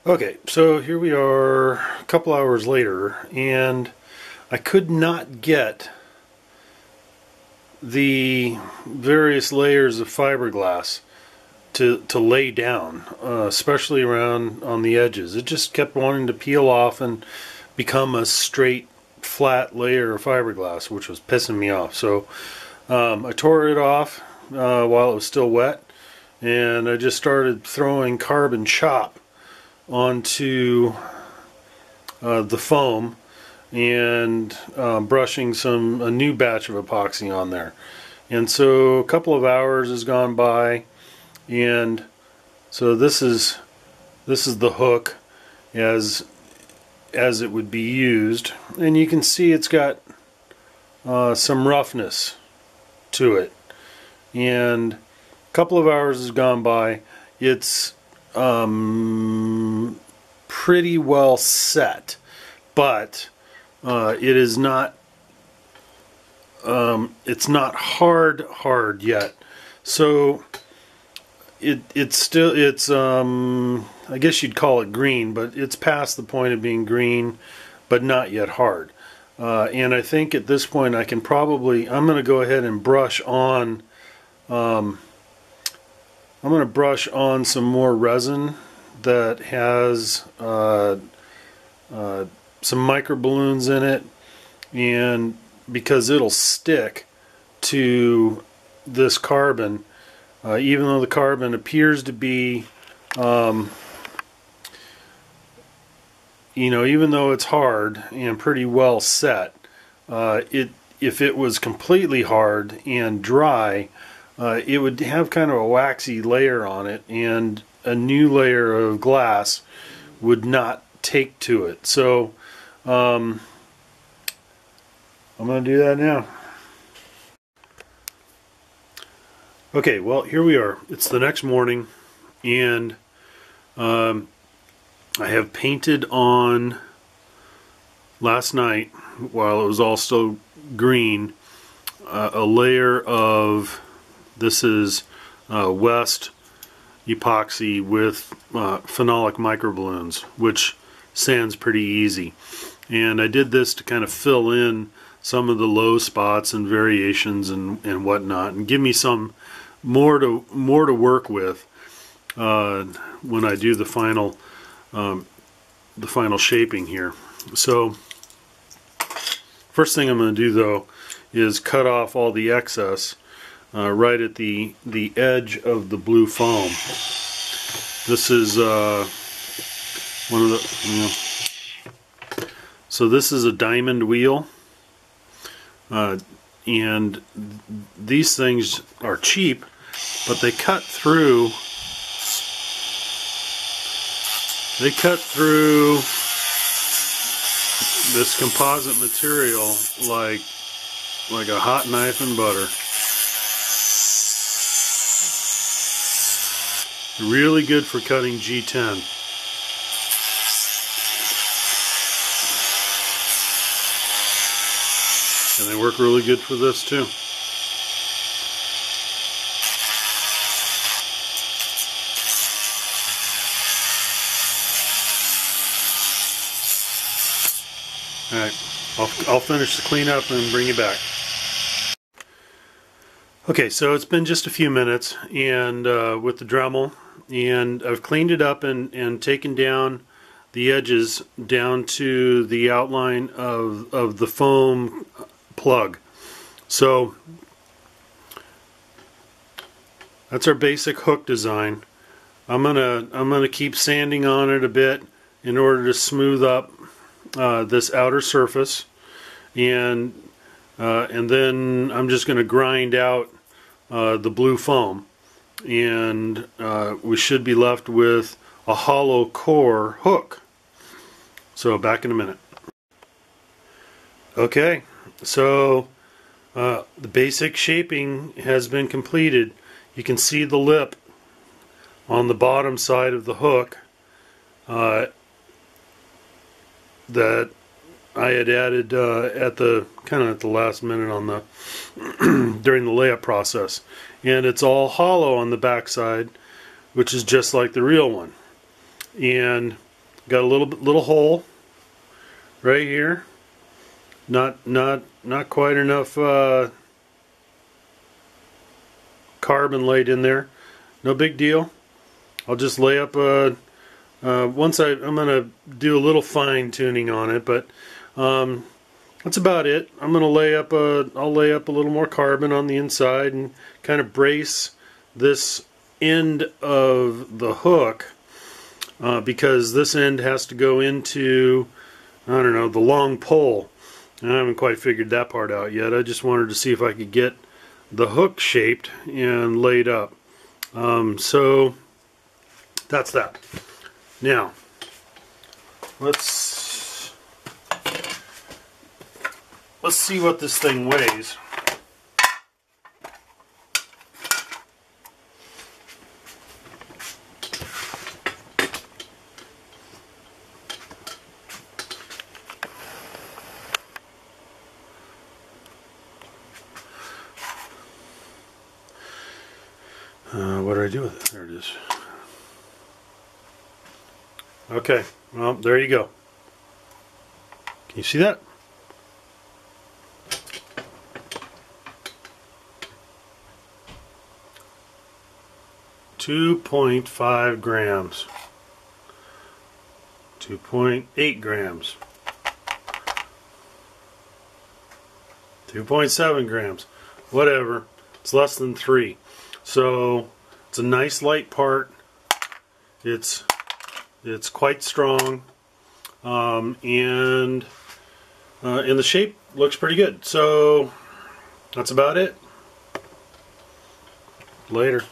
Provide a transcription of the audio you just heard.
Okay, so here we are a couple hours later, and I could not get the various layers of fiberglass to lay down, especially around on the edges. It just kept wanting to peel off and become a straight, flat layer of fiberglass, which was pissing me off. So I tore it off while it was still wet, and I just started throwing carbon chop onto the foam and brushing a new batch of epoxy on there. And so a couple of hours has gone by, and so this is the hook as it would be used, and you can see it's got some roughness to it. And a couple of hours has gone by. It's pretty well set, but it is not it's not hard yet. So it's I guess you'd call it green, but it's past the point of being green, but not yet hard. And I think at this point I'm going to go ahead and brush on I'm going to brush on some more resin that has some micro balloons in it, and because it'll stick to this carbon, even though the carbon appears to be, even though it's hard and pretty well set, if it was completely hard and dry, it would have kind of a waxy layer on it, and a new layer of glass would not take to it. So I'm going to do that now. Okay, well, here we are. It's the next morning, and I have painted on last night, while it was all still green, a layer of, this is West epoxy with phenolic microballoons, which sands pretty easy. And I did this to kind of fill in some of the low spots and variations and whatnot, and give me some more to work with when I do the final shaping here. So first thing I'm going to do, though, is cut off all the excess right at the edge of the blue foam. This is one of the, so this is a diamond wheel, and these things are cheap, but they cut through this composite material like a hot knife in butter. Really good for cutting G10. And they work really good for this too. Alright, I'll finish the cleanup and bring you back. Okay, so it's been just a few minutes, and with the Dremel, and I've cleaned it up and taken down the edges down to the outline of the foam plug. So that's our basic hook design. I'm gonna keep sanding on it a bit in order to smooth up this outer surface, and then I'm just going to grind out the blue foam, and we should be left with a hollow core hook. So back in a minute. Okay, so the basic shaping has been completed. You can see the lip on the bottom side of the hook that I had added at the last minute on the during the layup process, and it's all hollow on the back side, which is just like the real one. And Got a little hole right here. Not quite enough carbon laid in there. No big deal. I'll just lay up a I'm gonna do a little fine tuning on it, but that's about it. I'll lay up a little more carbon on the inside and kind of brace this end of the hook because this end has to go into, I don't know, the long pole. I haven't quite figured that part out yet. I just wanted to see if I could get the hook shaped and laid up. So that's that. Now, let's see what this thing weighs. What did I do with it? There it is. Okay, well, there you go. Can you see that? .5 grams. 2.8 grams. 2.7 grams. Whatever. It's less than 3. So it's a nice light part. It's quite strong, and the shape looks pretty good. So that's about it. Later.